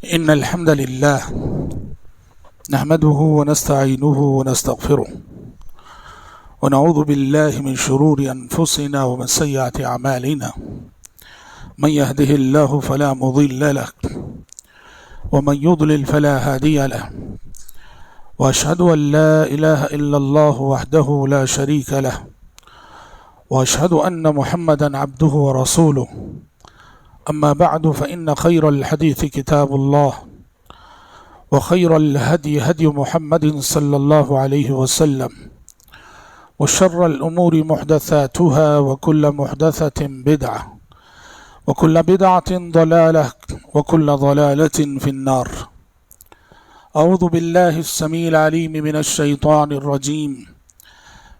إن الحمد لله نحمده ونستعينه ونستغفره ونعوذ بالله من شرور أنفسنا ومن سيئات أعمالنا من يهده الله فلا مضل له ومن يضلل فلا هادي له وأشهد أن لا إله إلا الله وحده لا شريك له وأشهد أن محمدا عبده ورسوله أما بعد فإن خير الحديث كتاب الله وخير الهدي هدي محمد صلى الله عليه وسلم وشر الأمور محدثاتها وكل محدثة بدعة وكل بدعة ضلالة وكل ضلالة في النار. أعوذ بالله السميع العليم من الشيطان الرجيم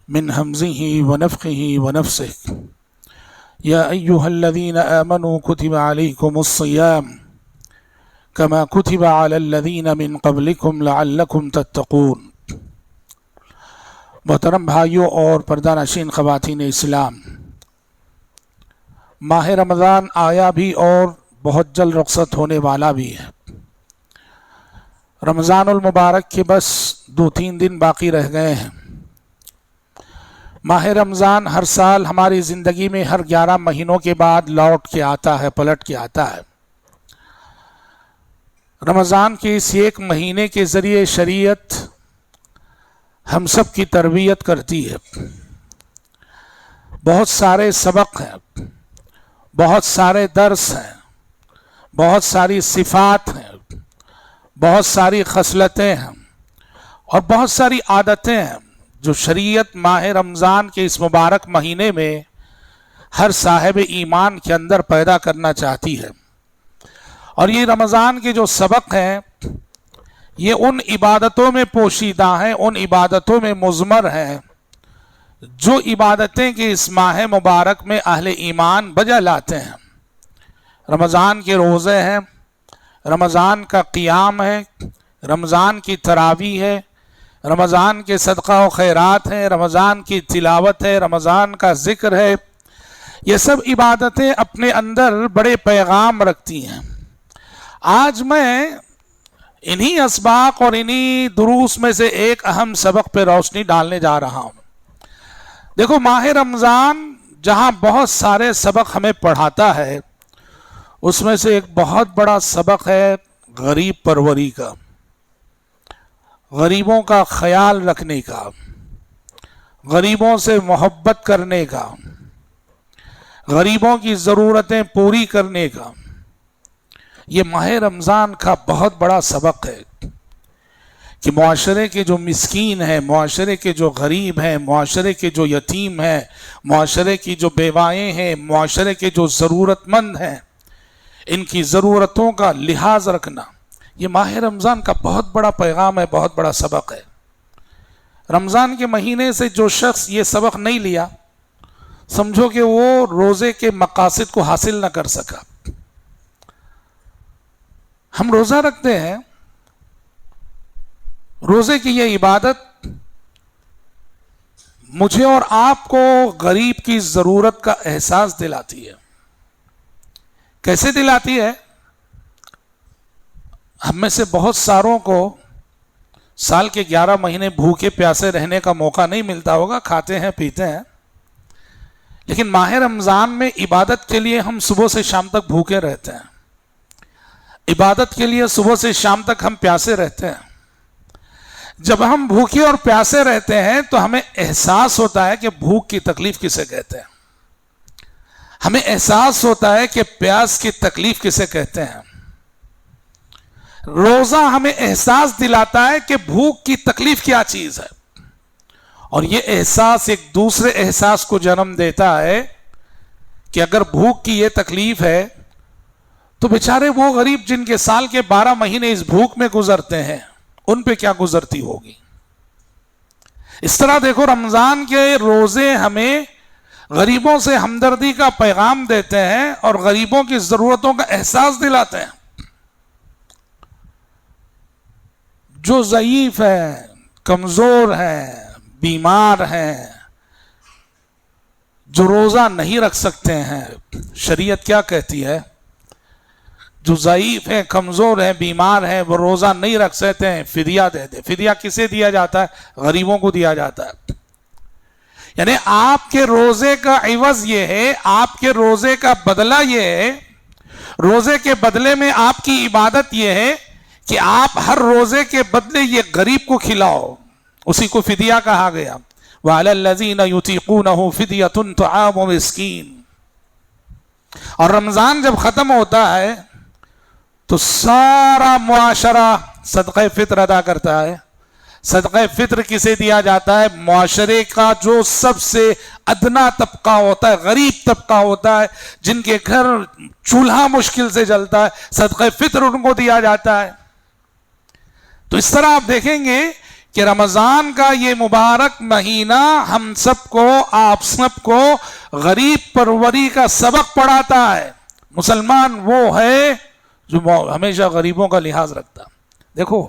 من همزه ونفخه ونفسه. يا أيها الذين آمنوا كتب عليكم الصيام كما كتب على الذين من قبلكم لعلكم تتقون. محترم بھائیوں اور پردہ نشین خواتین اسلام، ماہ رمضان آیا بھی اور بہت جلد رخصت ہونے والا بھی ہے۔ رمضان المبارک کے بس 2-3 دن باقی رہ گئے ہیں۔ ماہ رمضان ہر سال ہماری زندگی میں ہر 11 مہینوں کے بعد لوٹ کے آتا ہے، پلٹ کے آتا ہے۔ رمضان کے اس ایک مہینے کے ذریعے شریعت ہم سب کی تربیت کرتی ہے۔ بہت سارے سبق ہیں، بہت سارے درس ہیں، بہت ساری صفات ہیں، بہت ساری خصلتیں ہیں اور بہت ساری عادتیں ہیں جو شریعت ماہ رمضان کے اس مبارک مہینے میں ہر صاحب ایمان کے اندر پیدا کرنا چاہتی ہے۔ اور یہ رمضان کے جو سبق ہیں یہ ان عبادتوں میں پوشیدہ ہیں، ان عبادتوں میں مضمر ہیں جو عبادتیں کہ اس ماہ مبارک میں اہل ایمان بجا لاتے ہیں۔ رمضان کے روزے ہیں، رمضان کا قیام ہے، رمضان کی تراویح ہے، رمضان کے صدقہ و خیرات ہیں، رمضان کی تلاوت ہے، رمضان کا ذکر ہے۔ یہ سب عبادتیں اپنے اندر بڑے پیغام رکھتی ہیں۔ آج میں انہی اسباق اور انہی دروس میں سے ایک اہم سبق پہ روشنی ڈالنے جا رہا ہوں۔ دیکھو، ماہ رمضان جہاں بہت سارے سبق ہمیں پڑھاتا ہے، اس میں سے ایک بہت بڑا سبق ہے غریب پروری کا، غریبوں کا خیال رکھنے کا، غریبوں سے محبت کرنے کا، غریبوں کی ضرورتیں پوری کرنے کا۔ یہ ماہ رمضان کا بہت بڑا سبق ہے کہ معاشرے کے جو مسکین ہیں، معاشرے کے جو غریب ہیں، معاشرے کے جو یتیم ہیں، معاشرے کی جو بیوائیں ہیں، معاشرے کے جو ضرورت مند ہیں، ان کی ضرورتوں کا لحاظ رکھنا، یہ ماہ رمضان کا بہت بڑا پیغام ہے، بہت بڑا سبق ہے۔ رمضان کے مہینے سے جو شخص یہ سبق نہیں لیا، سمجھو کہ وہ روزے کے مقاصد کو حاصل نہ کر سکا۔ ہم روزہ رکھتے ہیں، روزے کی یہ عبادت مجھے اور آپ کو غریب کی ضرورت کا احساس دلاتی ہے۔ کیسے دلاتی ہے؟ ہم میں سے بہت ساروں کو سال کے 11 مہینے بھوکے پیاسے رہنے کا موقع نہیں ملتا ہوگا، کھاتے ہیں پیتے ہیں، لیکن ماہ رمضان میں عبادت کے لیے ہم صبح سے شام تک بھوکے رہتے ہیں، عبادت کے لیے صبح سے شام تک ہم پیاسے رہتے ہیں۔ جب ہم بھوکے اور پیاسے رہتے ہیں تو ہمیں احساس ہوتا ہے کہ بھوک کی تکلیف کسے کہتے ہیں، ہمیں احساس ہوتا ہے کہ پیاس کی تکلیف کسے کہتے ہیں۔ روزہ ہمیں احساس دلاتا ہے کہ بھوک کی تکلیف کیا چیز ہے، اور یہ احساس ایک دوسرے احساس کو جنم دیتا ہے کہ اگر بھوک کی یہ تکلیف ہے تو بیچارے وہ غریب جن کے سال کے 12 مہینے اس بھوک میں گزرتے ہیں، ان پہ کیا گزرتی ہوگی۔ اس طرح دیکھو، رمضان کے روزے ہمیں غریبوں سے ہمدردی کا پیغام دیتے ہیں اور غریبوں کی ضرورتوں کا احساس دلاتے ہیں۔ جو ضعیف ہیں، کمزور ہیں، بیمار ہیں، جو روزہ نہیں رکھ سکتے ہیں، شریعت کیا کہتی ہے جو ضعیف ہیں، کمزور ہیں، بیمار ہیں، وہ روزہ نہیں رکھ سکتے ہیں، فدیہ دے دے۔ فدیہ کسے دیا جاتا ہے؟ غریبوں کو دیا جاتا ہے۔ یعنی آپ کے روزے کا عوض یہ ہے، آپ کے روزے کا بدلہ یہ ہے، روزے کے بدلے میں آپ کی عبادت یہ ہے کہ آپ ہر روزے کے بدلے یہ غریب کو کھلاؤ، اسی کو فدیہ کہا گیا۔ وَعَلَى الَّذِينَ يُطِيقُونَهُ فِدْيَةٌ طَعَامُ مِسْكِينٍ۔ اور رمضان جب ختم ہوتا ہے تو سارا معاشرہ صدقہ فطر ادا کرتا ہے۔ صدقہ فطر کسے دیا جاتا ہے؟ معاشرے کا جو سب سے ادنا طبقہ ہوتا ہے، غریب طبقہ ہوتا ہے، جن کے گھر چولہا مشکل سے جلتا ہے، صدقہ فطر ان کو دیا جاتا ہے۔ تو اس طرح آپ دیکھیں گے کہ رمضان کا یہ مبارک مہینہ ہم سب کو، آپ سب کو غریب پروری کا سبق پڑھاتا ہے۔ مسلمان وہ ہے جو ہمیشہ غریبوں کا لحاظ رکھتا۔ دیکھو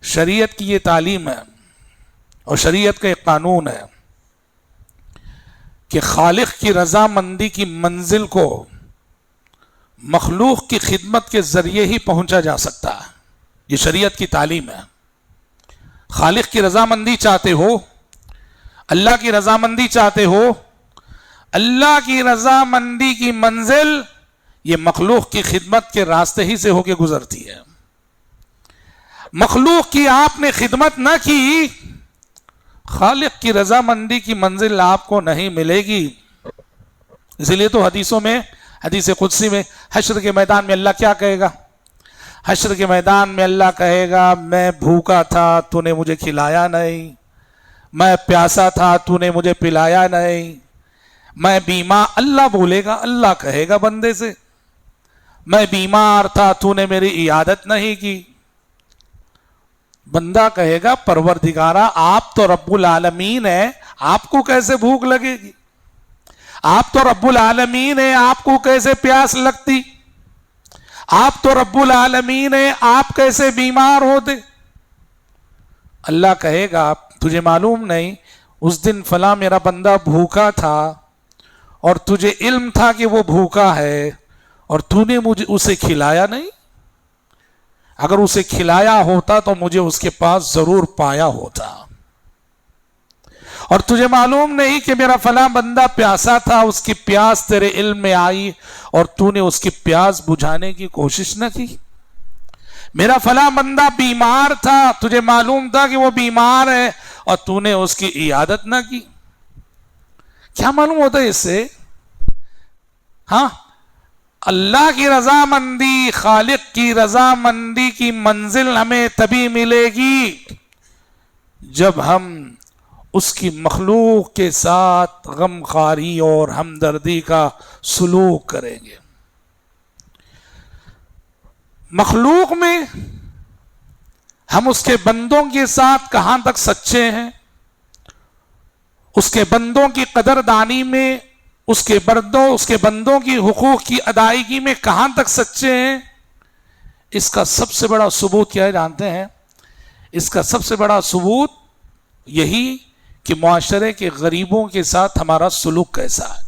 شریعت کی یہ تعلیم ہے اور شریعت کا ایک قانون ہے کہ خالق کی رضامندی کی منزل کو مخلوق کی خدمت کے ذریعے ہی پہنچا جا سکتا ہے۔ یہ شریعت کی تعلیم ہے۔ خالق کی رضامندی چاہتے ہو، اللہ کی رضامندی چاہتے ہو، اللہ کی رضامندی کی منزل یہ مخلوق کی خدمت کے راستے ہی سے ہو کے گزرتی ہے۔ مخلوق کی آپ نے خدمت نہ کی، خالق کی رضامندی کی منزل آپ کو نہیں ملے گی۔ اسی لیے تو حدیثوں میں، حدیث قدسی میں، حشر کے میدان میں اللہ کیا کہے گا؟ حشر کے میدان میں اللہ کہے گا میں بھوکا تھا تو نے مجھے کھلایا نہیں، میں پیاسا تھا تو نے مجھے پلایا نہیں، میں بیمار، اللہ بولے گا، اللہ کہے گا بندے سے میں بیمار تھا تو نے میری عیادت نہیں کی۔ بندہ کہے گا پروردگارا آپ تو رب العالمین ہیں، آپ کو کیسے بھوک لگے گی؟ آپ تو رب العالمین ہیں، آپ کو کیسے پیاس لگتی؟ آپ تو رب العالمین ہیں، آپ کیسے بیمار ہوتے؟ اللہ کہے گا تجھے معلوم نہیں اس دن فلاں میرا بندہ بھوکا تھا اور تجھے علم تھا کہ وہ بھوکا ہے اور تو نے مجھے اسے کھلایا نہیں؟ اگر اسے کھلایا ہوتا تو مجھے اس کے پاس ضرور پایا ہوتا۔ اور تجھے معلوم نہیں کہ میرا فلاں بندہ پیاسا تھا، اس کی پیاس تیرے علم میں آئی اور تو نے اس کی پیاس بجھانے کی کوشش نہ کی۔ میرا فلاں بندہ بیمار تھا، تجھے معلوم تھا کہ وہ بیمار ہے اور تو نے اس کی عیادت نہ کی۔ کیا معلوم ہوتا ہے اس سے؟ ہاں، اللہ کی رضامندی، خالق کی رضامندی کی منزل ہمیں تبھی ملے گی جب ہم اس کی مخلوق کے ساتھ غمخواری اور ہمدردی کا سلوک کریں گے۔ مخلوق میں ہم اس کے بندوں کے ساتھ کہاں تک سچے ہیں، اس کے بندوں کی قدردانی میں، اس کے بندوں کی حقوق کی ادائیگی میں کہاں تک سچے ہیں، اس کا سب سے بڑا ثبوت کیا ہے جانتے ہیں؟ اس کا سب سے بڑا ثبوت یہی کہ معاشرے کے غریبوں کے ساتھ ہمارا سلوک کیسا ہے۔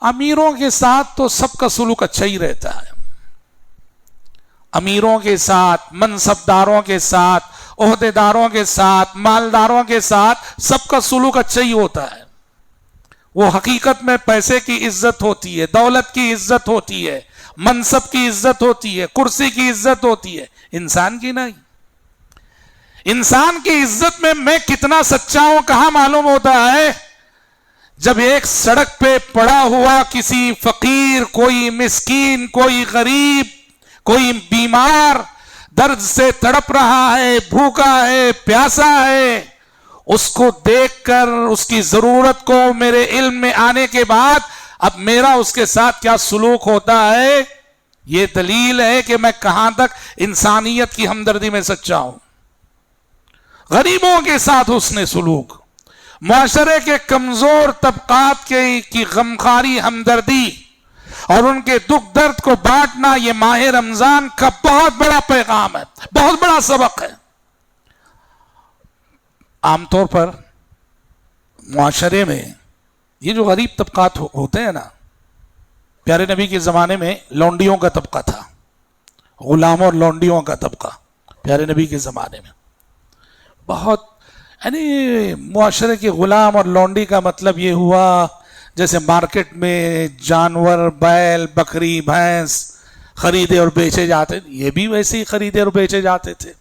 امیروں کے ساتھ تو سب کا سلوک اچھا ہی رہتا ہے، امیروں کے ساتھ، منصبداروں کے ساتھ، عہدیداروں کے ساتھ، مالداروں کے ساتھ سب کا سلوک اچھا ہی ہوتا ہے۔ وہ حقیقت میں پیسے کی عزت ہوتی ہے، دولت کی عزت ہوتی ہے، منصب کی عزت ہوتی ہے، کرسی کی عزت ہوتی ہے، انسان کی نہیں۔ انسان کی عزت میں کتنا سچا ہوں کہاں معلوم ہوتا ہے؟ جب ایک سڑک پہ پڑا ہوا کسی فقیر، کوئی مسکین، کوئی غریب، کوئی بیمار درد سے تڑپ رہا ہے، بھوکا ہے، پیاسا ہے، اس کو دیکھ کر اس کی ضرورت کو میرے علم میں آنے کے بعد اب میرا اس کے ساتھ کیا سلوک ہوتا ہے، یہ دلیل ہے کہ میں کہاں تک انسانیت کی ہمدردی میں سچا ہوں۔ غریبوں کے ساتھ حسن سلوک، معاشرے کے کمزور طبقات کی غمخواری، ہمدردی اور ان کے دکھ درد کو بانٹنا، یہ ماہ رمضان کا بہت بڑا پیغام ہے، بہت بڑا سبق ہے۔ عام طور پر معاشرے میں یہ جو غریب طبقات ہوتے ہیں نا، پیارے نبی کے زمانے میں لونڈیوں کا طبقہ تھا، غلاموں اور لونڈیوں کا طبقہ پیارے نبی کے زمانے میں بہت، یعنی معاشرے کے غلام اور لونڈی کا مطلب یہ ہوا جیسے مارکیٹ میں جانور بیل بکری بھینس خریدے اور بیچے جاتے، یہ بھی ویسے ہی خریدے اور بیچے جاتے تھے.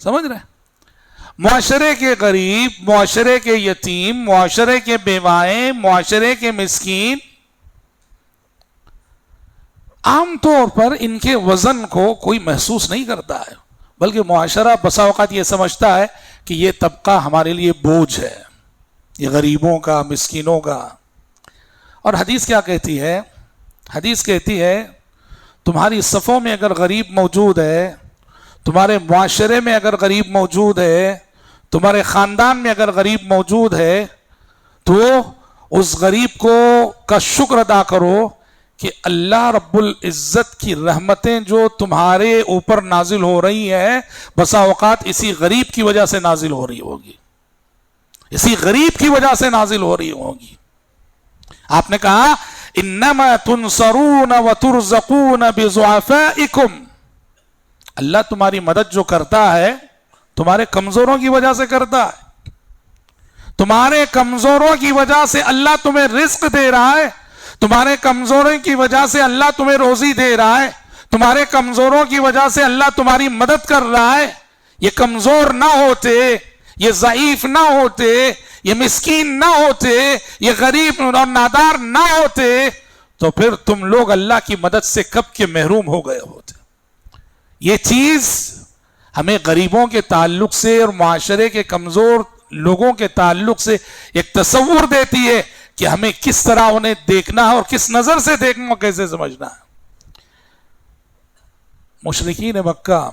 سمجھ رہے ہیں؟ معاشرے کے غریب، معاشرے کے یتیم، معاشرے کے بیوائیں، معاشرے کے مسکین عام طور پر ان کے وزن کو کوئی محسوس نہیں کرتا ہے، بلکہ معاشرہ بسا اوقات یہ سمجھتا ہے کہ یہ طبقہ ہمارے لیے بوجھ ہے، یہ غریبوں کا، مسکینوں کا. اور حدیث کیا کہتی ہے؟ حدیث کہتی ہے تمہاری صفوں میں اگر غریب موجود ہے، تمہارے معاشرے میں اگر غریب موجود ہے، تمہارے خاندان میں اگر غریب موجود ہے، تو اس غریب کو کا شکر ادا کرو کہ اللہ رب العزت کی رحمتیں جو تمہارے اوپر نازل ہو رہی ہیں بسا اوقات اسی غریب کی وجہ سے نازل ہو رہی ہوگی، اسی غریب کی وجہ سے نازل ہو رہی ہوگی. آپ نے کہا انما تنصرون وترزقون بضعفائکم، اللہ تمہاری مدد جو کرتا ہے تمہارے کمزوروں کی وجہ سے کرتا ہے، تمہارے کمزوروں کی وجہ سے اللہ تمہیں رزق دے رہا ہے، تمہارے کمزوروں کی وجہ سے اللہ تمہیں روزی دے رہا ہے، تمہارے کمزوروں کی وجہ سے اللہ تمہاری مدد کر رہا ہے. یہ کمزور نہ ہوتے، یہ ضعیف نہ ہوتے، یہ مسکین نہ ہوتے، یہ غریب اور نادار نہ ہوتے تو پھر تم لوگ اللہ کی مدد سے کب کے محروم ہو گئے ہوتے. یہ چیز ہمیں غریبوں کے تعلق سے اور معاشرے کے کمزور لوگوں کے تعلق سے ایک تصور دیتی ہے کہ ہمیں کس طرح انہیں دیکھنا ہے اور کس نظر سے دیکھنا اور کیسے سمجھنا ہے. مشرکین مکہ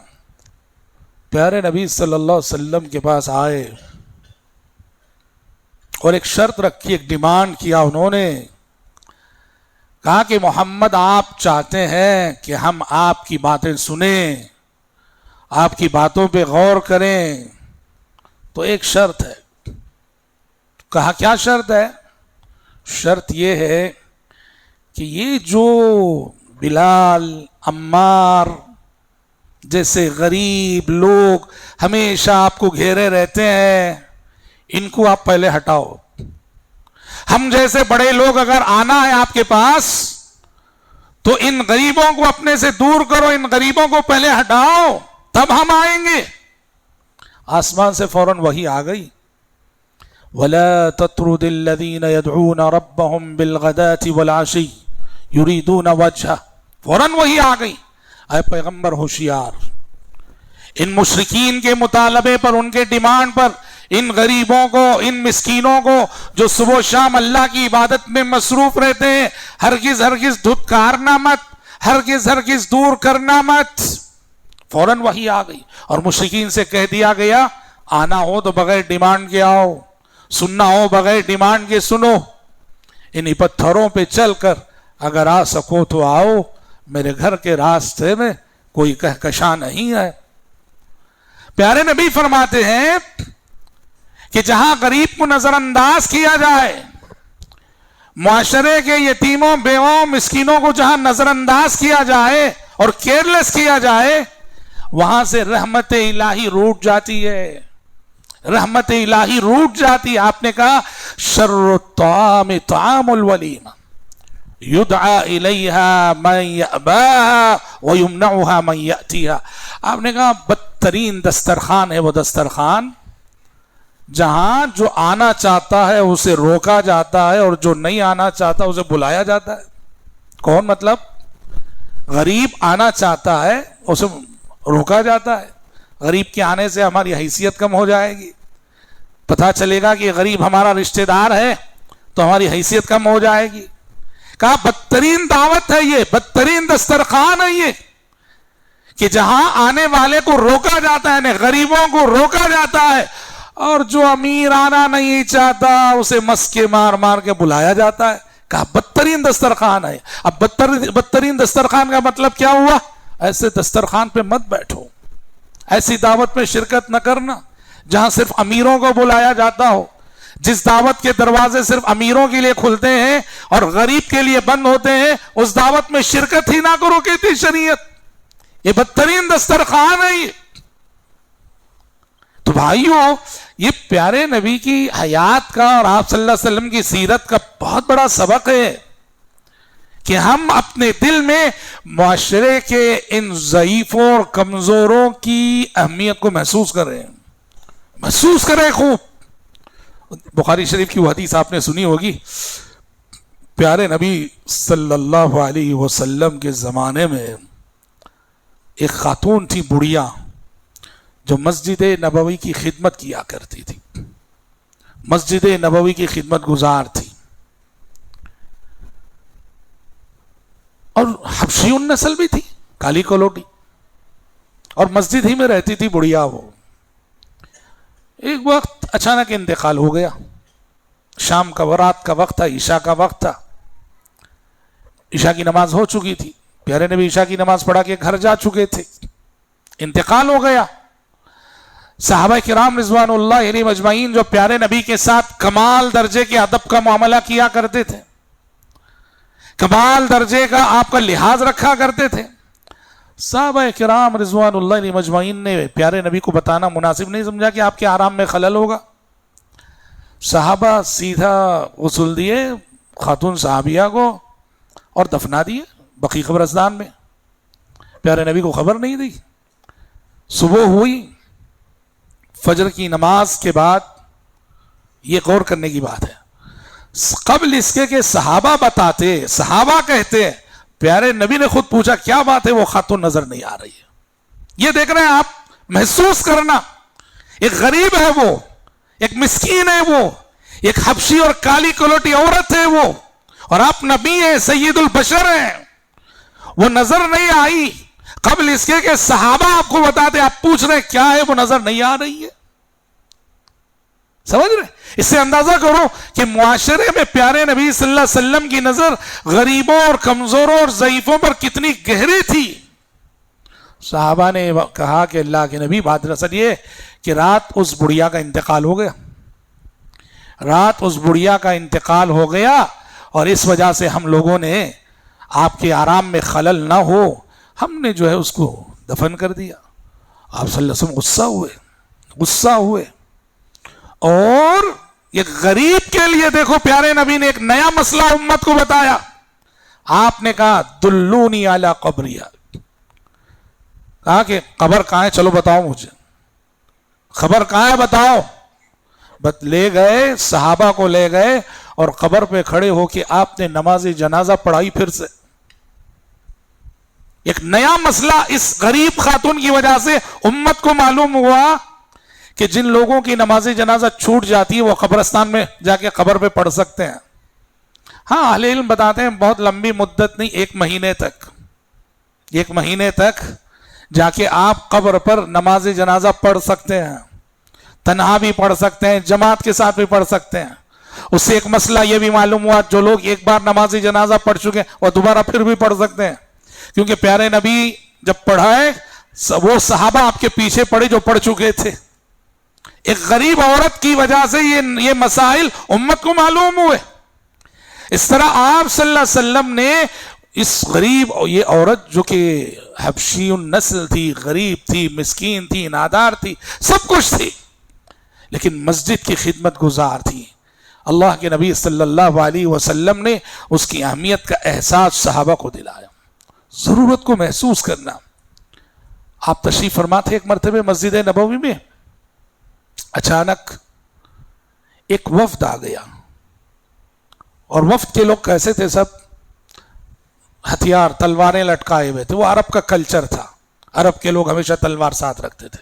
پیارے نبی صلی اللہ علیہ وسلم کے پاس آئے اور ایک شرط رکھی، ایک ڈیمانڈ کیا. انہوں نے کہا کہ محمد آپ چاہتے ہیں کہ ہم آپ کی باتیں سنیں، آپ کی باتوں پہ غور کریں، تو ایک شرط ہے. کہا کیا شرط ہے؟ شرط یہ ہے کہ یہ جو بلال، عمار جیسے غریب لوگ ہمیشہ آپ کو گھیرے رہتے ہیں، ان کو آپ پہلے ہٹاؤ. ہم جیسے بڑے لوگ اگر آنا ہے آپ کے پاس تو ان غریبوں کو اپنے سے دور کرو، ان غریبوں کو پہلے ہٹاؤ، تب ہم آئیں گے. آسمان سے فوراً وحی آ گئی، وَلَا تَطْرُدِ الَّذِينَ يَدْعُونَ رَبَّهُمْ بِالْغَدَاةِ وَالْعَشِيِّ يُرِيدُونَ وَجْهَهُ. فوراً وحی آ گئی. اے پیغمبر ہوشیار، ان مشرکین کے مطالبے پر، ان کے ڈیمانڈ پر، ان غریبوں کو، ان مسکینوں کو جو صبح و شام اللہ کی عبادت میں مصروف رہتے ہیں، ہرگز ہرگز دھتکارنا مت، ہرگز ہرگز دور کرنا مت. فوراً وحی آ گئی اور مشرکین سے کہہ دیا گیا آنا ہو تو بغیر ڈیمانڈ کے آؤ، سننا ہو بغیر ڈیمانڈ کے سنو. انہی پتھروں پہ چل کر اگر آ سکو تو آؤ، میرے گھر کے راستے میں کوئی کہکشاں نہیں ہے. پیارے نبی فرماتے ہیں کہ جہاں غریب کو نظر انداز کیا جائے، معاشرے کے یتیموں بیواؤں مسکینوں کو جہاں نظر انداز کیا جائے اور کیئرلیس کیا جائے، وہاں سے رحمت الہی روٹ جاتی ہے، رحمت الہی روٹ جاتی ہے. آپ نے کہا شر الطعام طعام الولیم یدعا الیہا من یأباہا ویمنعها من یأتیہا. آپ نے کہا بدترین دسترخوان ہے وہ دسترخوان جہاں جو آنا چاہتا ہے اسے روکا جاتا ہے اور جو نہیں آنا چاہتا اسے بلایا جاتا ہے. کون؟ مطلب غریب آنا چاہتا ہے اسے روکا جاتا ہے. غریب کے آنے سے ہماری حیثیت کم ہو جائے گی، پتہ چلے گا کہ غریب ہمارا رشتہ دار ہے تو ہماری حیثیت کم ہو جائے گی. کہا بدترین دعوت ہے یہ، بدترین دسترخوان ہے یہ کہ جہاں آنے والے کو روکا جاتا ہے، یعنی غریبوں کو روکا جاتا ہے، اور جو امیر آنا نہیں چاہتا اسے مسکے مار مار کے بلایا جاتا ہے. کہا بدترین دسترخوان ہے. اب بدترین دسترخوان کا مطلب کیا ہوا؟ ایسے دسترخوان پہ مت بیٹھو، ایسی دعوت میں شرکت نہ کرنا جہاں صرف امیروں کو بلایا جاتا ہو، جس دعوت کے دروازے صرف امیروں کے لیے کھلتے ہیں اور غریب کے لیے بند ہوتے ہیں، اس دعوت میں شرکت ہی نہ کرو کہتی شریعت. یہ بدترین دسترخوان ہے. یہ تو بھائیو، یہ پیارے نبی کی حیات کا اور آپ صلی اللہ علیہ وسلم کی سیرت کا بہت بڑا سبق ہے کہ ہم اپنے دل میں معاشرے کے ان ضعیفوں اور کمزوروں کی اہمیت کو محسوس کریں. محسوس کریں خوب. بخاری شریف کی وہ حدیث آپ نے سنی ہوگی. پیارے نبی صلی اللہ علیہ وسلم کے زمانے میں ایک خاتون تھی بڑھیا، جو مسجد نبوی کی خدمت کیا کرتی تھی. مسجد نبوی کی خدمت گزار تھی اور حبشی النسل بھی تھی، کالی کلوٹی، اور مسجد ہی میں رہتی تھی بڑھیا. وہ ایک وقت اچانک انتقال ہو گیا. شام کا رات کا وقت تھا، عشاء کا وقت تھا. عشاء کی نماز ہو چکی تھی. پیارے نبی عشاء کی نماز پڑھا کے گھر جا چکے تھے. انتقال ہو گیا. صحابہ کرام رضوان اللہ علیہم اجمعین جو پیارے نبی کے ساتھ کمال درجے کے ادب کا معاملہ کیا کرتے تھے، کمال درجے کا آپ کا لحاظ رکھا کرتے تھے، صحابہ کرام رضوان اللہ علیہم اجمعین نے پیارے نبی کو بتانا مناسب نہیں سمجھا کہ آپ کے آرام میں خلل ہوگا. صحابہ سیدھا غسل دیے خاتون صحابیہ کو اور دفنا دیے بقیع قبرستان میں. پیارے نبی کو خبر نہیں دی. صبح ہوئی، فجر کی نماز کے بعد، یہ غور کرنے کی بات ہے، قبل اس کے کہ صحابہ بتاتے، صحابہ کہتے، پیارے نبی نے خود پوچھا کیا بات ہے وہ خاتون نظر نہیں آ رہی ہے. یہ دیکھ رہے ہیں آپ، محسوس کرنا. ایک غریب ہے وہ، ایک مسکین ہے وہ، ایک حبشی اور کالی کلوٹی عورت ہے وہ، اور آپ نبی ہیں، سید البشر ہیں. وہ نظر نہیں آئی قبل اس کے کہ صحابہ آپ کو بتاتے. آپ پوچھ رہے کیا ہے، وہ نظر نہیں آ رہی ہے. سمجھ رہے؟ اس سے اندازہ کرو کہ معاشرے میں پیارے نبی صلی اللہ علیہ وسلم کی نظر غریبوں اور کمزوروں اور ضعیفوں پر کتنی گہری تھی. صحابہ نے کہا کہ اللہ کے نبی، بات دراصل یہ کہ رات اس بڑھیا کا انتقال ہو گیا. رات اس بڑھیا کا انتقال ہو گیا اور اس وجہ سے ہم لوگوں نے آپ کے آرام میں خلل نہ ہو، ہم نے جو ہے اس کو دفن کر دیا. آپ صلی اللہ علیہ وسلم غصہ ہوئے. اور یہ غریب کے لیے دیکھو پیارے نبی نے ایک نیا مسئلہ امت کو بتایا. آپ نے کہا دلونی علی قبریہ. کہا کہ قبر کہاں ہے، چلو بتاؤ مجھے، خبر کہاں ہے بتاؤ. لے گئے، صحابہ کو لے گئے اور قبر پہ کھڑے ہو کے آپ نے نماز جنازہ پڑھائی. پھر سے ایک نیا مسئلہ اس غریب خاتون کی وجہ سے امت کو معلوم ہوا کہ جن لوگوں کی نماز جنازہ چھوٹ جاتی ہے وہ قبرستان میں جا کے قبر پہ پڑھ سکتے ہیں. ہاں اہل علم بتاتے ہیں بہت لمبی مدت نہیں، 1 مہینے تک، 1 مہینے تک جا کے آپ قبر پر نماز جنازہ پڑھ سکتے ہیں. تنہا بھی پڑھ سکتے ہیں، جماعت کے ساتھ بھی پڑھ سکتے ہیں. اس سے ایک مسئلہ یہ بھی معلوم ہوا جو لوگ ایک بار نماز جنازہ پڑھ چکے وہ دوبارہ پھر بھی پڑھ سکتے ہیں، کیونکہ پیارے نبی جب پڑھائے وہ صحابہ آپ کے پیچھے پڑے جو پڑھ چکے تھے. ایک غریب عورت کی وجہ سے یہ مسائل امت کو معلوم ہوئے. اس طرح آپ صلی اللہ علیہ وسلم نے اس غریب، یہ عورت جو کہ حبشی النسل تھی، غریب تھی، مسکین تھی، نادار تھی، سب کچھ تھی، لیکن مسجد کی خدمت گزار تھی. اللہ کے نبی صلی اللہ علیہ وسلم نے اس کی اہمیت کا احساس صحابہ کو دلایا. ضرورت کو محسوس کرنا. آپ تشریف فرما تھے ایک مرتبہ مسجد نبوی میں، اچانک ایک وفد آ گیا، اور وفد کے لوگ کیسے تھے؟ سب ہتھیار، تلواریں لٹکائے ہوئے تھے. وہ عرب کا کلچر تھا، عرب کے لوگ ہمیشہ تلوار ساتھ رکھتے تھے.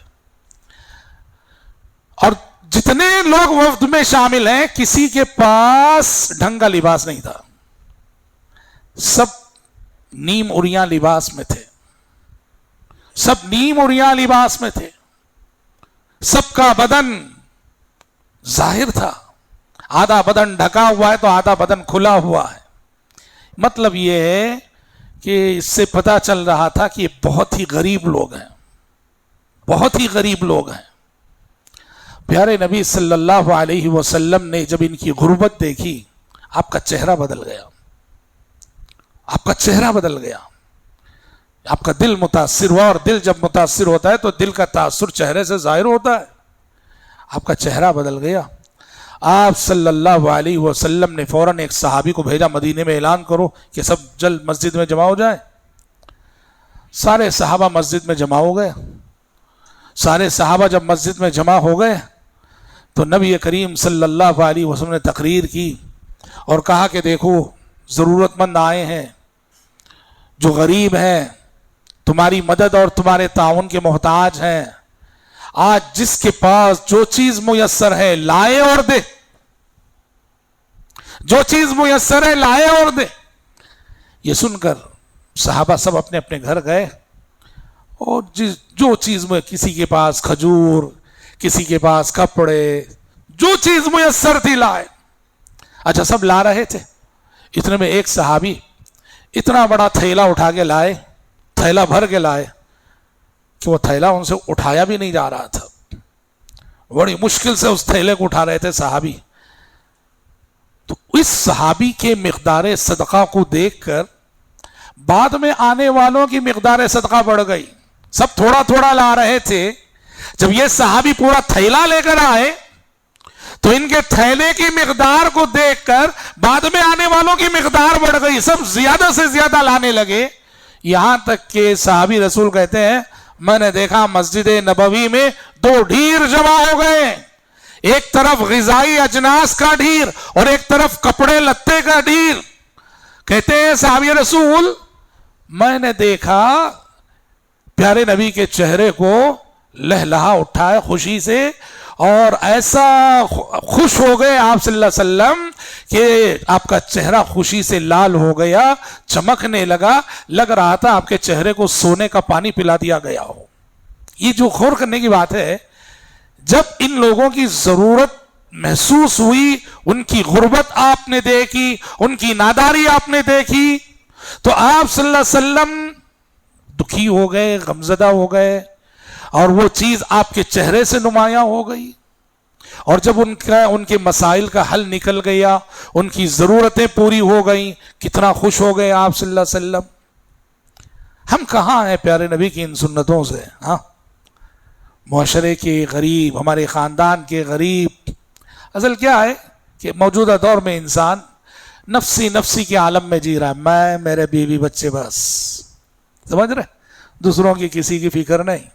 اور جتنے لوگ وفد میں شامل ہیں کسی کے پاس ڈھنگ کا لباس نہیں تھا، سب نیم اریاں لباس میں تھے، سب نیم اریاں لباس میں تھے. سب کا بدن ظاہر تھا، آدھا بدن ڈھکا ہوا ہے تو آدھا بدن کھلا ہوا ہے. مطلب یہ ہے کہ اس سے پتہ چل رہا تھا کہ یہ بہت ہی غریب لوگ ہیں، بہت ہی غریب لوگ ہیں. پیارے نبی صلی اللہ علیہ وسلم نے جب ان کی غربت دیکھی، آپ کا چہرہ بدل گیا، آپ کا چہرہ بدل گیا، آپ کا دل متاثر ہوا، اور دل جب متاثر ہوتا ہے تو دل کا تاثر چہرے سے ظاہر ہوتا ہے۔ آپ کا چہرہ بدل گیا۔ آپ صلی اللہ علیہ وسلم نے فوراً ایک صحابی کو بھیجا، مدینے میں اعلان کرو کہ سب جلد مسجد میں جمع ہو جائیں۔ سارے صحابہ مسجد میں جمع ہو گئے۔ سارے صحابہ جب مسجد میں جمع ہو گئے تو نبی کریم صلی اللہ علیہ وسلم نے تقریر کی اور کہا کہ دیکھو، ضرورت مند آئے ہیں، جو غریب ہیں، تمہاری مدد اور تمہارے تعاون کے محتاج ہیں۔ آج جس کے پاس جو چیز میسر ہے لائے اور دے، جو چیز میسر ہے لائے اور دے۔ یہ سن کر صحابہ سب اپنے اپنے گھر گئے، اور جو چیز میں کسی کے پاس کھجور، کسی کے پاس کپڑے، جو چیز میسر تھی لائے۔ اچھا، سب لا رہے تھے، اتنے میں ایک صحابی اتنا بڑا تھیلا اٹھا کے لائے، تھیلا بھر کے لائے کہ وہ تھیلا ان سے اٹھایا بھی نہیں جا رہا تھا۔ بڑی مشکل سے اس تھیلے کو اٹھا رہے تھے صحابی۔ تو اس صحابی کے مقدار صدقہ کو دیکھ کر بعد میں آنے والوں کی مقدار صدقہ بڑھ گئی۔ سب تھوڑا تھوڑا لا رہے تھے، جب یہ صحابی پورا تھیلا لے کر آئے تو ان کے تھیلے کی مقدار کو دیکھ کر بعد میں آنے والوں کی مقدار بڑھ گئی، سب زیادہ سے زیادہ لانے لگے۔ یہاں تک کہ صحابی رسول کہتے ہیں، میں نے دیکھا مسجد نبوی میں دو ڈھیر جمع ہو گئے، ایک طرف غذائی اجناس کا ڈھیر اور ایک طرف کپڑے لتے کا ڈھیر۔ کہتے ہیں صحابی رسول، میں نے دیکھا پیارے نبی کے چہرے کو لہلہا اٹھا ہے خوشی سے، اور ایسا خوش ہو گئے آپ صلی اللہ علیہ وسلم کہ آپ کا چہرہ خوشی سے لال ہو گیا، چمکنے لگا، لگ رہا تھا آپ کے چہرے کو سونے کا پانی پلا دیا گیا ہو۔ یہ جو غور کرنے کی بات ہے، جب ان لوگوں کی ضرورت محسوس ہوئی، ان کی غربت آپ نے دیکھی، ان کی ناداری آپ نے دیکھی، تو آپ صلی اللہ علیہ وسلم دکھی ہو گئے، غمزدہ ہو گئے، اور وہ چیز آپ کے چہرے سے نمایاں ہو گئی۔ اور جب ان کے مسائل کا حل نکل گیا، ان کی ضرورتیں پوری ہو گئیں، کتنا خوش ہو گئے آپ صلی اللہ علیہ وسلم۔ ہم کہاں ہیں پیارے نبی کی ان سنتوں سے؟ ہاں، معاشرے کے غریب، ہمارے خاندان کے غریب۔ اصل کیا ہے کہ موجودہ دور میں انسان نفسی کے عالم میں جی رہا ہے، میں، میرے بیوی بچے، بس، سمجھ رہے؟ دوسروں کی کسی کی فکر نہیں۔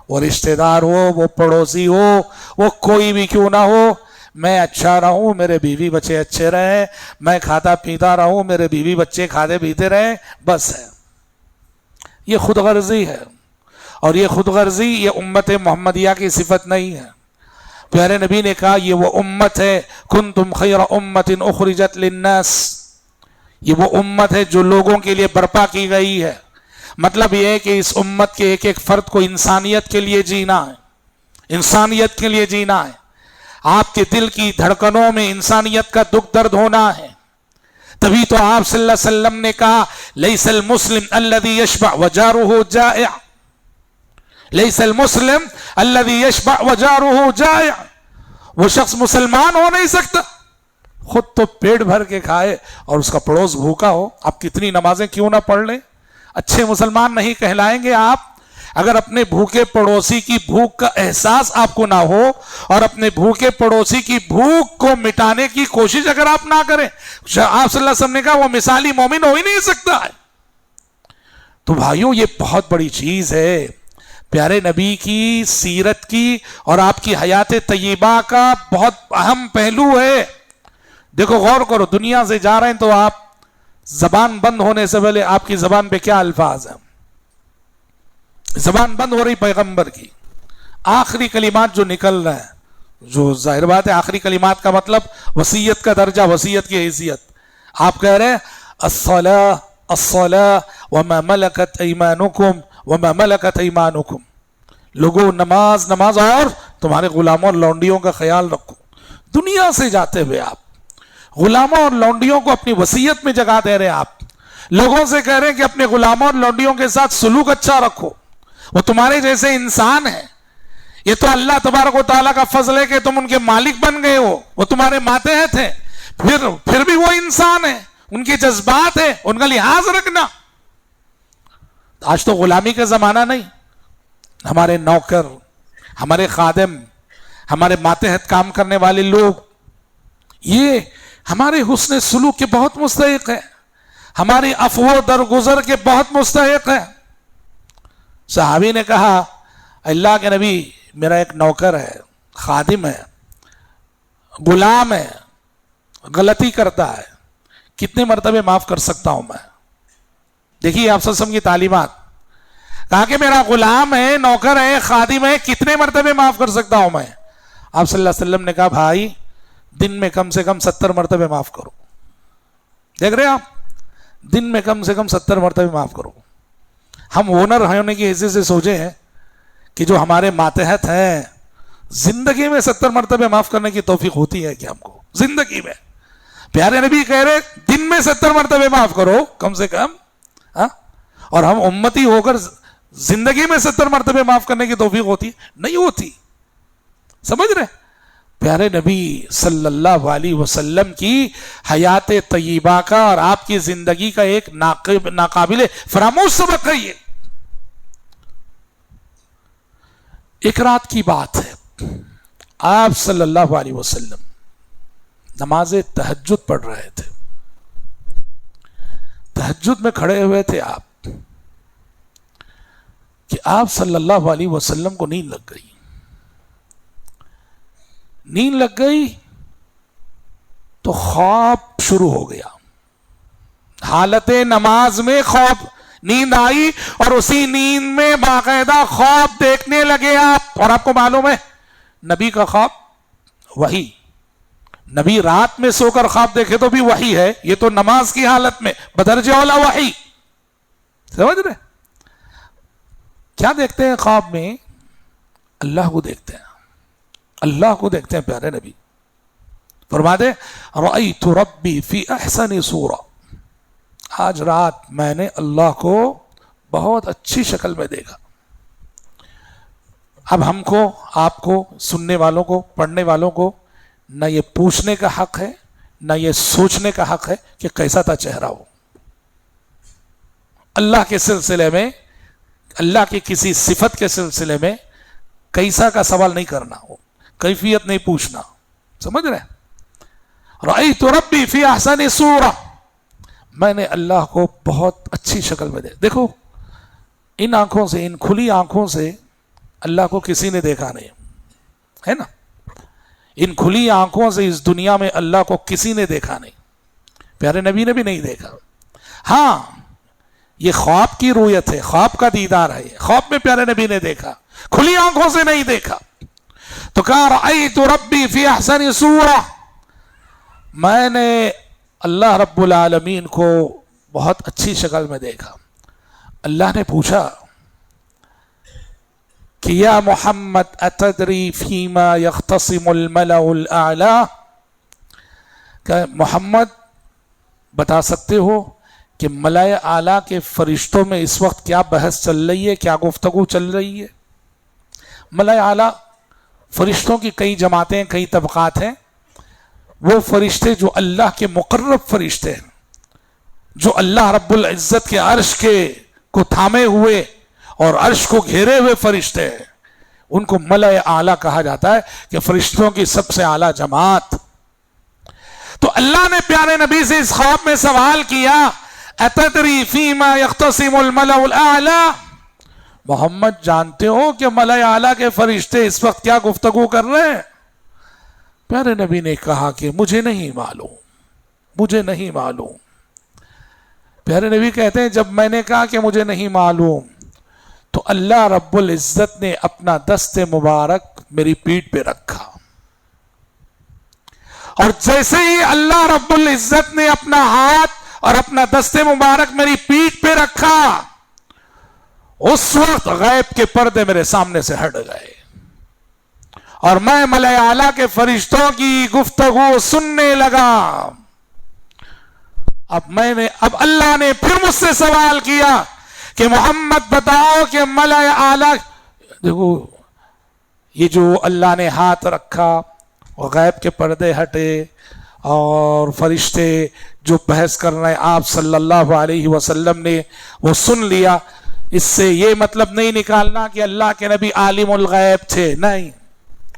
وہ رشتہ دار ہو، وہ پڑوسی ہو، وہ کوئی بھی کیوں نہ ہو، میں اچھا رہوں، میرے بیوی بچے اچھے رہیں، میں کھاتا پیتا رہوں، میرے بیوی بچے کھاتے پیتے رہیں، بس ہے۔ یہ خود غرضی ہے، اور یہ خود غرضی یہ امت محمدیہ کی صفت نہیں ہے۔ پیارے نبی نے کہا یہ وہ امت ہے، کنتم خیر امت اخرجت للناس، یہ وہ امت ہے جو لوگوں کے لیے برپا کی گئی ہے۔ مطلب یہ ہے کہ اس امت کے ایک ایک فرد کو انسانیت کے لیے جینا ہے، انسانیت کے لیے جینا ہے۔ آپ کے دل کی دھڑکنوں میں انسانیت کا دکھ درد ہونا ہے۔ تبھی تو آپ صلی اللہ علیہ وسلم نے کہا لیس المسلم الذي يشبع وجاره جائع، لیس المسلم الذي يشبع وجاره جائع۔ وہ شخص مسلمان ہو نہیں سکتا خود تو پیٹ بھر کے کھائے اور اس کا پڑوس بھوکا ہو۔ آپ کتنی نمازیں کیوں نہ پڑھ لیں، اچھے مسلمان نہیں کہلائیں گے آپ اگر اپنے بھوکے پڑوسی کی بھوک کا احساس آپ کو نہ ہو، اور اپنے بھوکے پڑوسی کی بھوک کو مٹانے کی کوشش اگر آپ نہ کریں۔ آپ صلی اللہ علیہ وسلم نے کہا وہ مثالی مومن ہو ہی نہیں سکتا ہے۔ تو بھائیوں، یہ بہت بڑی چیز ہے، پیارے نبی کی سیرت کی اور آپ کی حیات طیبہ کا بہت اہم پہلو ہے۔ دیکھو غور کرو، دنیا سے جا رہے ہیں تو آپ زبان بند ہونے سے پہلے آپ کی زبان پہ کیا الفاظ ہیں؟ زبان بند ہو رہی پیغمبر کی، آخری کلمات جو نکل رہے ہیں، جو ظاہر بات ہے آخری کلمات کا مطلب وصیت کا درجہ، وصیت کی حیثیت۔ آپ کہہ رہے ہیں الصلاۃ الصلاۃ وما ملکت ایمانکم وما ملکت ایمانکم، لوگوں نماز نماز اور تمہارے غلاموں اور لونڈیوں کا خیال رکھو۔ دنیا سے جاتے ہوئے آپ غلاموں اور لونڈیوں کو اپنی وصیت میں جگہ دے رہے ہیں، آپ لوگوں سے کہہ رہے ہیں کہ اپنے غلاموں اور لونڈیوں کے ساتھ سلوک اچھا رکھو، وہ تمہارے جیسے انسان ہیں، یہ تو اللہ تبارک و تعالیٰ کا فضل ہے کہ تم ان کے مالک بن گئے ہو. وہ تمہارے ماتحت ہیں، پھر بھی وہ انسان ہیں، ان کے جذبات ہیں، ان کا لحاظ رکھنا. آج تو غلامی کا زمانہ نہیں. ہمارے نوکر، ہمارے خادم، ہمارے ماتحت کام کرنے والے لوگ، یہ ہمارے حسن سلوک کے بہت مستحق ہیں، ہماری عفو درگزر کے بہت مستحق ہیں. صحابی نے کہا اللہ کے نبی میرا ایک نوکر ہے، خادم ہے، غلام ہے، غلطی کرتا ہے، کتنے مرتبے معاف کر سکتا ہوں میں؟ دیکھیے آپ صلی اللہ علیہ وسلم کی تعلیمات. کہا کہ میرا غلام ہے، نوکر ہے، خادم ہے، کتنے مرتبے معاف کر سکتا ہوں میں؟ آپ صلی اللہ علیہ وسلم نے کہا بھائی دن میں کم سے کم 70 مرتبے معاف کرو. دیکھ رہے آپ، دن میں کم سے کم 70 مرتبے معاف کرو. ہم اونر ہونے کی حیثیت سے سوچے ہیں کہ جو ہمارے ماتحت ہیں زندگی میں 70 مرتبے معاف کرنے کی توفیق ہوتی ہے کہ ہم کو زندگی میں؟ پیارے نبی کہہ رہے دن میں 70 مرتبے معاف کرو کم سے کم. اور ہم امتی ہو کر زندگی میں 70 مرتبے معاف کرنے کی توفیق ہوتی نہیں ہوتی. سمجھ رہے؟ پیارے نبی صلی اللہ علیہ وسلم کی حیات طیبہ کا اور آپ کی زندگی کا ایک ناقابل فراموش سبق ہے. یہ ایک رات کی بات ہے، آپ صلی اللہ علیہ وسلم نماز تہجد پڑھ رہے تھے. تہجد میں کھڑے ہوئے تھے آپ کہ آپ صلی اللہ علیہ وسلم کو نیند لگ گئی. نیند لگ گئی تو خواب شروع ہو گیا. حالت نماز میں خواب، نیند آئی اور اسی نیند میں باقاعدہ خواب دیکھنے لگے آپ. اور آپ کو معلوم ہے نبی کا خواب وحی، نبی رات میں سو کر خواب دیکھے تو بھی وحی ہے، یہ تو نماز کی حالت میں بدرجہ اولا وحی. سمجھ رہے؟ کیا دیکھتے ہیں خواب میں؟ اللہ کو دیکھتے ہیں، اللہ کو دیکھتے ہیں. پیارے نبی فرماتے رأیت ربی فی احسن صورہ، آج رات میں نے اللہ کو بہت اچھی شکل میں دیکھا. اب ہم کو، آپ کو، سننے والوں کو، پڑھنے والوں کو نہ یہ پوچھنے کا حق ہے نہ یہ سوچنے کا حق ہے کہ کیسا تھا چہرہ ہو. اللہ کے سلسلے میں، اللہ کی کسی صفت کے سلسلے میں کیسا کا سوال نہیں کرنا ہو، کیفیت نہیں پوچھنا. سمجھ رہے؟ رأیت ربی فی احسن صورہ، میں نے اللہ کو بہت اچھی شکل میں دیکھو ان آنکھوں سے، ان کھلی آنکھوں سے اللہ کو کسی نے دیکھا نہیں ہے نا. ان کھلی آنکھوں سے اس دنیا میں اللہ کو کسی نے دیکھا نہیں، پیارے نبی نے بھی نہیں دیکھا. ہاں یہ خواب کی رویت ہے، خواب کا دیدار ہے، خواب میں پیارے نبی نے دیکھا، کھلی آنکھوں سے نہیں دیکھا. تو کہا رأیت ربی فی احسن صورہ، میں نے اللہ رب العالمین کو بہت اچھی شکل میں دیکھا. اللہ نے پوچھا کہ یا محمد اتدری فیما یختصم الملأ الاعلی، کہ محمد بتا سکتے ہو کہ ملائے اعلیٰ کے فرشتوں میں اس وقت کیا بحث چل رہی ہے، کیا گفتگو چل رہی ہے؟ ملائے اعلیٰ فرشتوں کی کئی جماعتیں، کئی طبقات ہیں. وہ فرشتے جو اللہ کے مقرب فرشتے ہیں، جو اللہ رب العزت کے عرش کے کو تھامے ہوئے اور عرش کو گھیرے ہوئے فرشتے ہیں، ان کو ملائے اعلیٰ کہا جاتا ہے کہ فرشتوں کی سب سے اعلیٰ جماعت. تو اللہ نے پیارے نبی سے اس خواب میں سوال کیا اتدری فیما یختصم الملأ الاعلی، محمد جانتے ہو کہ ملائے اعلیٰ کے فرشتے اس وقت کیا گفتگو کر رہے ہیں؟ پیارے نبی نے کہا کہ مجھے نہیں معلوم، مجھے نہیں معلوم. پیارے نبی کہتے ہیں جب میں نے کہا کہ مجھے نہیں معلوم تو اللہ رب العزت نے اپنا دست مبارک میری پیٹھ پہ رکھا، اور جیسے ہی اللہ رب العزت نے اپنا ہاتھ اور اپنا دست مبارک میری پیٹھ پہ رکھا، اس وقت غیب کے پردے میرے سامنے سے ہٹ گئے اور میں ملائے اعلیٰ کے فرشتوں کی گفتگو سننے لگا. اب اللہ نے پھر مجھ سے سوال کیا کہ محمد بتاؤ کہ ملائے اعلیٰ، دیکھو یہ جو اللہ نے ہاتھ رکھا اور غیب کے پردے ہٹے اور فرشتے جو بحث کر رہے ہیں آپ صلی اللہ علیہ وسلم نے وہ سن لیا، اس سے یہ مطلب نہیں نکالنا کہ اللہ کے نبی عالم الغیب تھے، نہیں،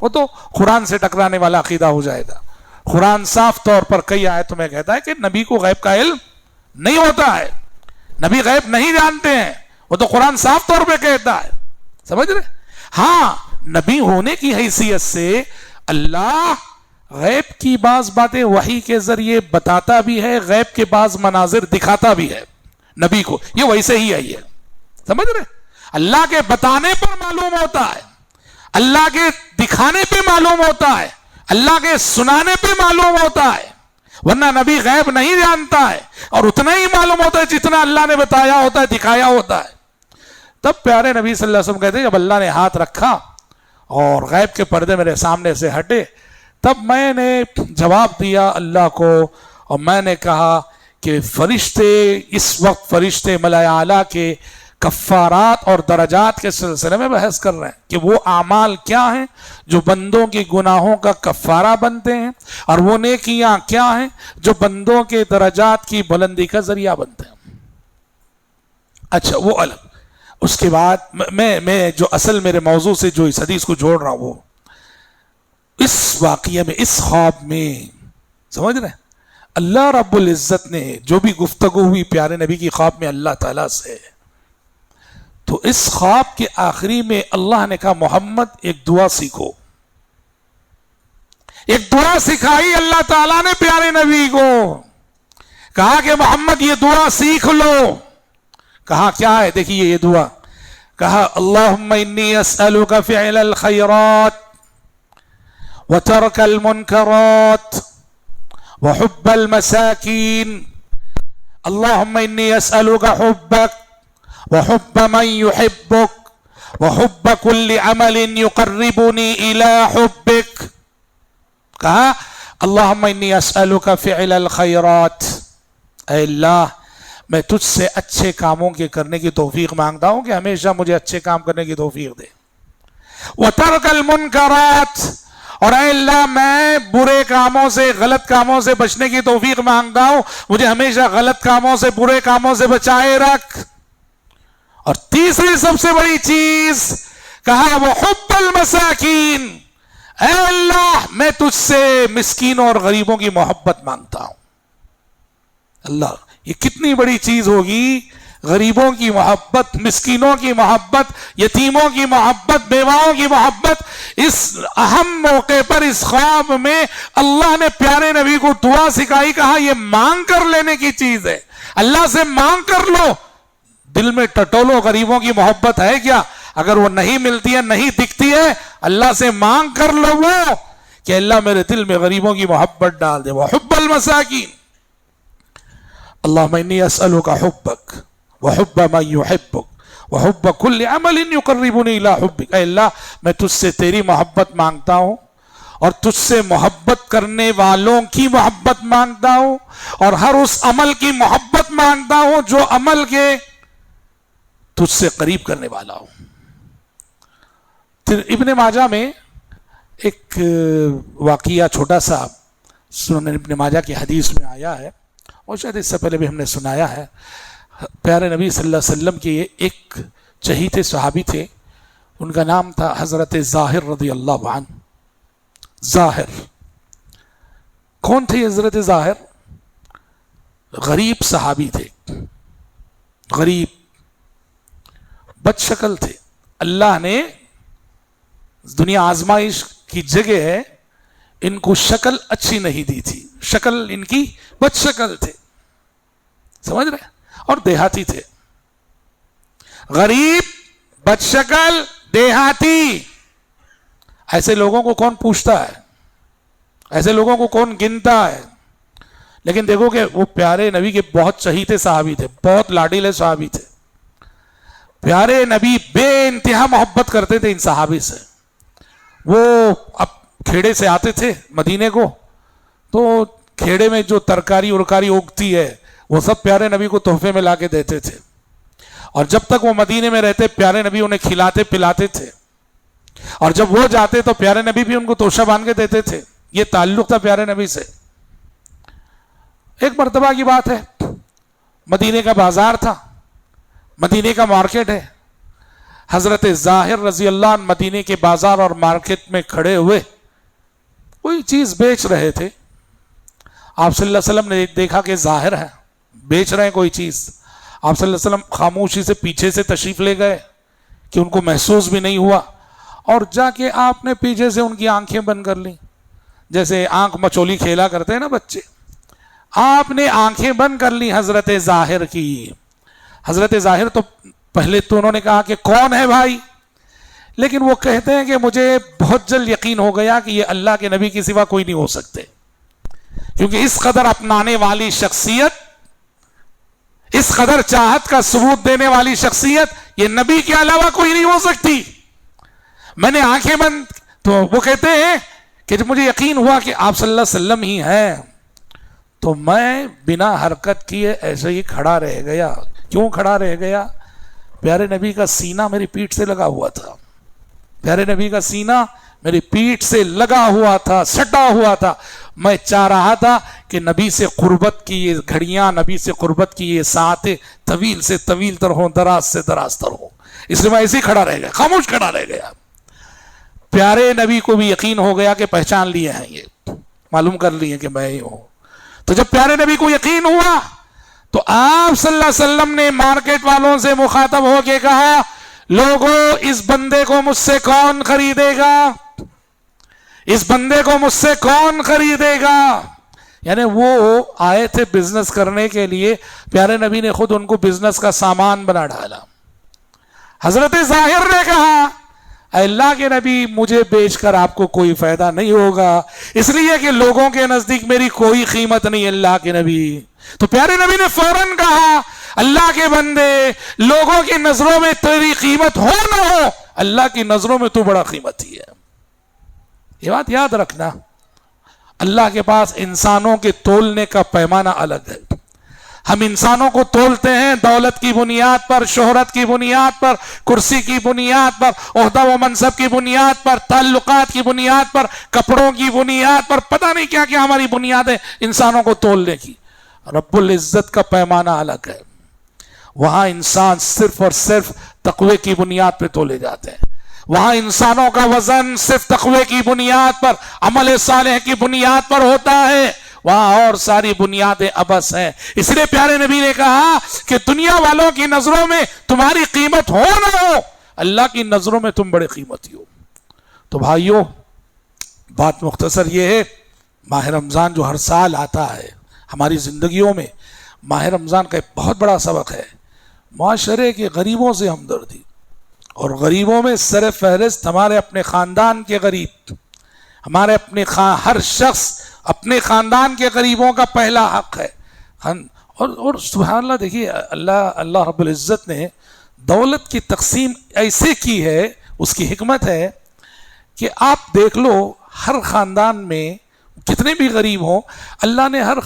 وہ تو قرآن سے ٹکرانے والا عقیدہ ہو جائے گا۔ قرآن صاف طور پر کئی آیتوں میں کہتا ہے کہ نبی کو غیب کا علم نہیں ہوتا ہے، نبی غیب نہیں جانتے ہیں، وہ تو قرآن صاف طور پہ کہتا ہے، سمجھ رہے؟ ہاں، نبی ہونے کی حیثیت سے اللہ غیب کی بعض باتیں وحی کے ذریعے بتاتا بھی ہے، غیب کے بعض مناظر دکھاتا بھی ہے نبی کو، یہ ویسے ہی آئی ہے، سمجھ رہے؟ اللہ کے بتانے پر معلوم ہوتا ہے، اللہ کے دکھانے پہ معلوم ہوتا ہے، اللہ کے سنانے پہ معلوم ہوتا ہے، ورنہ نبی غیب نہیں جانتا ہے، اور اتنا ہی معلوم ہوتا ہے جتنا اللہ نے بتایا ہوتا ہے، دکھایا ہوتا ہے۔ تب پیارے نبی صلی اللہ علیہ وسلم کہتے ہیں جب اللہ نے ہاتھ رکھا اور غیب کے پردے میرے سامنے سے ہٹے، تب میں نے جواب دیا اللہ کو، اور میں نے کہا کہ فرشتے اس وقت فرشتے ملائے اعلیٰ کے کفارات اور درجات کے سلسلے میں بحث کر رہے ہیں کہ وہ اعمال کیا ہیں جو بندوں کے گناہوں کا کفارہ بنتے ہیں، اور وہ نیکیاں کیا ہیں جو بندوں کے درجات کی بلندی کا ذریعہ بنتے ہیں۔ اچھا، وہ الگ۔ اس کے بعد میں جو اصل میرے موضوع سے جو اس حدیث کو جوڑ رہا ہوں، وہ اس واقعے میں، اس خواب میں، سمجھ رہے ہیں، اللہ رب العزت نے جو بھی گفتگو ہوئی پیارے نبی کی خواب میں اللہ تعالیٰ سے، تو اس خواب کے آخری میں اللہ نے کہا محمد ایک دعا سیکھو، ایک دعا سکھائی اللہ تعالیٰ نے پیارے نبی کو، کہا کہ محمد یہ دعا سیکھ لو۔ کہا کیا ہے؟ دیکھیے یہ دعا، کہا اللہم انی اسألک فعل الخیرات وترک المنکرات وحب المساکین، اللہم انی اسألک حبک وحب من يحبك وحب كل عمل يقربني الى حبك۔ کہا اللہم انی اسألک فعل الخیرات، اے اللہ میں تجھ سے اچھے کاموں کے کرنے کی توفیق مانگتا ہوں کہ ہمیشہ مجھے اچھے کام کرنے کی توفیق دے، وترک المنکرات، اور اے اللہ میں برے کاموں سے، غلط کاموں سے بچنے کی توفیق مانگتا ہوں، مجھے ہمیشہ غلط کاموں سے، برے کاموں سے بچائے رکھ۔ اور تیسری سب سے بڑی چیز کہا وہ حب المساکین، اے اللہ میں تجھ سے مسکینوں اور غریبوں کی محبت مانگتا ہوں۔ اللہ، یہ کتنی بڑی چیز ہوگی، غریبوں کی محبت، مسکینوں کی محبت، یتیموں کی محبت، بیواؤں کی محبت۔ اس اہم موقع پر اس خواب میں اللہ نے پیارے نبی کو دعا سکھائی، کہا یہ مانگ کر لینے کی چیز ہے، اللہ سے مانگ کر لو۔ دل میں ٹٹولو غریبوں کی محبت ہے کیا؟ اگر وہ نہیں ملتی ہے، نہیں دکھتی ہے، اللہ سے مانگ کر لو وہ کہ اللہ میرے دل میں غریبوں کی محبت ڈال دے۔ وحب المساکین، اللہم انی اسألک حبک وحب من یحبک وحب کل عمل یقربنی الی حبک، اے اللہ میں تجھ سے تیری محبت مانگتا ہوں، اور تجھ سے محبت کرنے والوں کی محبت مانگتا ہوں، اور ہر اس عمل کی محبت مانگتا ہوں جو عمل کے تجھ سے قریب کرنے والا ہوں۔ پھر ابن ماجہ میں ایک واقعہ چھوٹا سا سنن ابن ماجہ کی حدیث میں آیا ہے، اور شاید اس سے پہلے بھی ہم نے سنایا ہے۔ پیارے نبی صلی اللہ علیہ وسلم کے ایک چہیتے صحابی تھے، ان کا نام تھا حضرت ظاہر رضی اللہ عنہ۔ ظاہر کون تھے؟ حضرت ظاہر غریب صحابی تھے، غریب، بد شکل تھے۔ اللہ نے دنیا آزمائش کی جگہ ہے، ان کو شکل اچھی نہیں دی تھی، شکل ان کی بد شکل تھے، سمجھ رہے؟ اور دیہاتی تھے، غریب، بد شکل، دیہاتی۔ ایسے لوگوں کو کون پوچھتا ہے؟ ایسے لوگوں کو کون گنتا ہے؟ لیکن دیکھو کہ وہ پیارے نبی کے بہت چہیتے صحابی تھے، بہت لاڈیلے صحابی تھے۔ پیارے نبی بے انتہا محبت کرتے تھے ان صحابی سے۔ وہ اب کھیڑے سے آتے تھے مدینے کو، تو کھیڑے میں جو ترکاری ورکاری اگتی ہے وہ سب پیارے نبی کو تحفے میں لا کے دیتے تھے، اور جب تک وہ مدینے میں رہتے پیارے نبی انہیں کھلاتے پلاتے تھے۔ اور جب وہ جاتے تو پیارے نبی بھی ان کو توشہ باندھ کے دیتے تھے. یہ تعلق تھا پیارے نبی سے. ایک مرتبہ کی بات ہے، مدینے کا بازار تھا، مدینے کا مارکیٹ ہے. حضرت ظاہر رضی اللہ عنہ مدینے کے بازار اور مارکیٹ میں کھڑے ہوئے کوئی چیز بیچ رہے تھے. آپ صلی اللہ علیہ وسلم نے دیکھا کہ ظاہر ہے بیچ رہے ہیں کوئی چیز. آپ صلی اللہ علیہ وسلم خاموشی سے پیچھے سے تشریف لے گئے کہ ان کو محسوس بھی نہیں ہوا، اور جا کے آپ نے پیچھے سے ان کی آنکھیں بند کر لی، جیسے آنکھ مچولی کھیلا کرتے ہیں نا بچے. آپ نے آنکھیں بند کر لی حضرت ظاہر کی. حضرت ظاہر تو پہلے تو انہوں نے کہا کہ کون ہے بھائی، لیکن وہ کہتے ہیں کہ مجھے بہت جلد یقین ہو گیا کہ یہ اللہ کے نبی کے سوا کوئی نہیں ہو سکتے، کیونکہ اس قدر اپنانے والی شخصیت، اس قدر چاہت کا ثبوت دینے والی شخصیت یہ نبی کے علاوہ کوئی نہیں ہو سکتی. میں نے آنکھیں بند، تو وہ کہتے ہیں کہ جب مجھے یقین ہوا کہ آپ صلی اللہ علیہ وسلم ہی ہیں تو میں بنا حرکت کیے ایسے ہی کھڑا رہ گیا. کیوں کھڑا رہ گیا؟ پیارے نبی کا سینہ میری پیٹھ سے لگا ہوا تھا. پیارے نبی کا سینہ میری پیٹھ سے لگا ہوا تھا، سٹا ہوا تھا. میں چاہ رہا تھا کہ نبی سے قربت کی یہ گھڑیاں، نبی سے قربت کی یہ ساعتیں طویل سے طویل تر ہوں، دراز سے دراز تر ہوں. اس لیے میں ایسے ہی کھڑا رہ گیا، خاموش کھڑا رہ گیا. پیارے نبی کو بھی یقین ہو گیا کہ پہچان لیے ہیں، یہ معلوم کر لیے کہ میں ہی ہوں. تو جب پیارے نبی کو یقین ہوا تو آپ صلی اللہ علیہ وسلم نے مارکیٹ والوں سے مخاطب ہو کے کہا، لوگوں اس بندے کو مجھ سے کون خریدے گا؟ اس بندے کو مجھ سے کون خریدے گا؟ یعنی وہ آئے تھے بزنس کرنے کے لیے، پیارے نبی نے خود ان کو بزنس کا سامان بنا ڈالا. حضرت ظاہر نے کہا، اے اللہ کے نبی مجھے بیچ کر آپ کو کوئی فائدہ نہیں ہوگا، اس لیے کہ لوگوں کے نزدیک میری کوئی قیمت نہیں اللہ کے نبی. تو پیارے نبی نے فوراً کہا، اللہ کے بندے، لوگوں کی نظروں میں تیری قیمت ہو نہ ہو، اللہ کی نظروں میں تو بڑا قیمتی ہے. یہ بات یاد رکھنا، اللہ کے پاس انسانوں کے تولنے کا پیمانہ الگ ہے. ہم انسانوں کو تولتے ہیں دولت کی بنیاد پر، شہرت کی بنیاد پر، کرسی کی بنیاد پر، عہدہ و منصب کی بنیاد پر، تعلقات کی بنیاد پر، کپڑوں کی بنیاد پر، پتہ نہیں کیا کیا ہماری بنیادیں انسانوں کو تولنے کی. رب العزت کا پیمانہ الگ ہے. وہاں انسان صرف اور صرف تقوی کی بنیاد پہ تولے جاتے ہیں. وہاں انسانوں کا وزن صرف تقوی کی بنیاد پر، عمل صالح کی بنیاد پر ہوتا ہے. وہاں اور ساری بنیادیں ابس ہیں. اس لیے پیارے نبی نے کہا کہ دنیا والوں کی نظروں میں تمہاری قیمت ہو نہ ہو، اللہ کی نظروں میں تم بڑے قیمتی ہو. تو بھائیو، بات مختصر یہ ہے، ماہ رمضان جو ہر سال آتا ہے ہماری زندگیوں میں، ماہ رمضان کا ایک بہت بڑا سبق ہے معاشرے کے غریبوں سے ہمدردی. اور غریبوں میں سر فہرست ہمارے اپنے خاندان کے غریب. ہمارے اپنے ہر شخص اپنے خاندان کے غریبوں کا پہلا حق ہے. اور سبحان اللہ، دیکھیے اللہ رب العزت نے دولت کی تقسیم ایسے کی ہے، اس کی حکمت ہے کہ آپ دیکھ لو ہر خاندان میں کتنے بھی غریب ہوں، اللہ نے ہر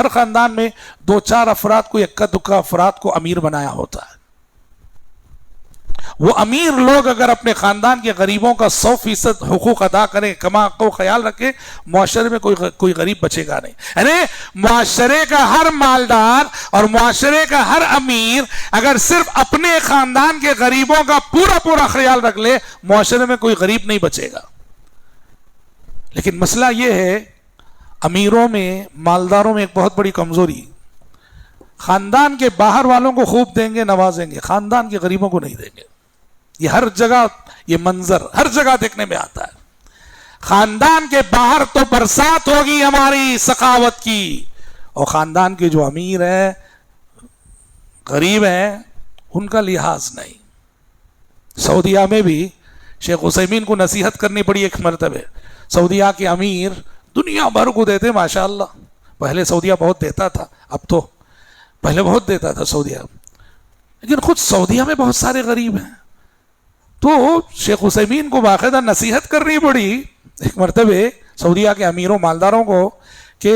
خاندان میں 2-4 افراد کو، اکا دکا افراد کو امیر بنایا ہوتا ہے. وہ امیر لوگ اگر اپنے خاندان کے غریبوں کا 100% حقوق ادا کریں، کما کو خیال رکھیں، معاشرے میں کوئی غریب بچے گا نہیں. یعنی معاشرے کا ہر مالدار اور معاشرے کا ہر امیر اگر صرف اپنے خاندان کے غریبوں کا پورا خیال رکھ لے، معاشرے میں کوئی غریب نہیں بچے گا. لیکن مسئلہ یہ ہے، امیروں میں، مالداروں میں ایک بہت بڑی کمزوری، خاندان کے باہر والوں کو خوب دیں گے، نوازیں گے، خاندان کے غریبوں کو نہیں دیں گے. یہ ہر جگہ، یہ منظر ہر جگہ دیکھنے میں آتا ہے. خاندان کے باہر تو برسات ہوگی ہماری سخاوت کی، اور خاندان کے جو امیر ہیں، غریب ہیں، ان کا لحاظ نہیں. سعودیہ میں بھی شیخ عثیمین کو نصیحت کرنی پڑی ایک مرتبہ. سعودیہ کے امیر دنیا بھر کو دیتے ماشاءاللہ. پہلے سعودیہ بہت دیتا تھا، اب تو پہلے بہت دیتا تھا سعودیہ، لیکن خود سعودیہ میں بہت سارے غریب ہیں. تو شیخ عثیمین کو باقاعدہ نصیحت کرنی پڑی ایک مرتبہ سعودیہ کے امیروں مالداروں کو کہ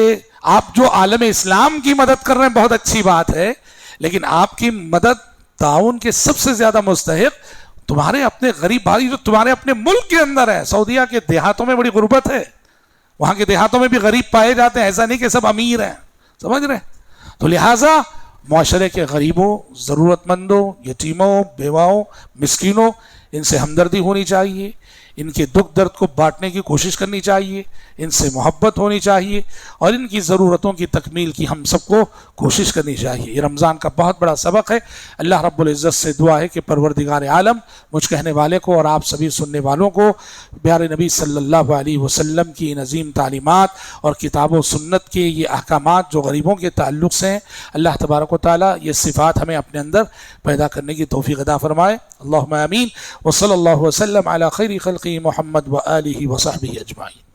آپ جو عالم اسلام کی مدد کر رہے ہیں بہت اچھی بات ہے، لیکن آپ کی مدد تعاون کے سب سے زیادہ مستحق تمہارے اپنے غریب بھائی جو تمہارے اپنے ملک کے اندر ہے، سعودیہ کے دیہاتوں میں بڑی غربت ہے، وہاں کے دیہاتوں میں بھی غریب پائے جاتے ہیں، ایسا نہیں کہ سب امیر ہیں، سمجھ رہے ہیں؟ تو لہٰذا معاشرے کے غریبوں، ضرورت مندوں، یتیموں، بیواؤں، مسکینوں، ان سے ہمدردی ہونی چاہیے، ان کے دکھ درد کو بانٹنے کی کوشش کرنی چاہیے، ان سے محبت ہونی چاہیے، اور ان کی ضرورتوں کی تکمیل کی ہم سب کو کوشش کرنی چاہیے۔ یہ رمضان کا بہت بڑا سبق ہے۔ اللہ رب العزت سے دعا ہے کہ پروردگار عالم مجھ کہنے والے کو اور آپ سبھی سننے والوں کو پیارے نبی صلی اللہ علیہ وسلم کی ان عظیم تعلیمات اور کتاب و سنت کے یہ احکامات جو غریبوں کے تعلق سے ہیں، اللہ تبارک و تعالیٰ یہ صفات ہمیں اپنے اندر پیدا کرنے کی توفیق عطا فرمائے۔ اللہم آمین۔ وصلی اللہ وسلم علی خیر خلقہ محمد وآلہ وصحبہ اجمعین۔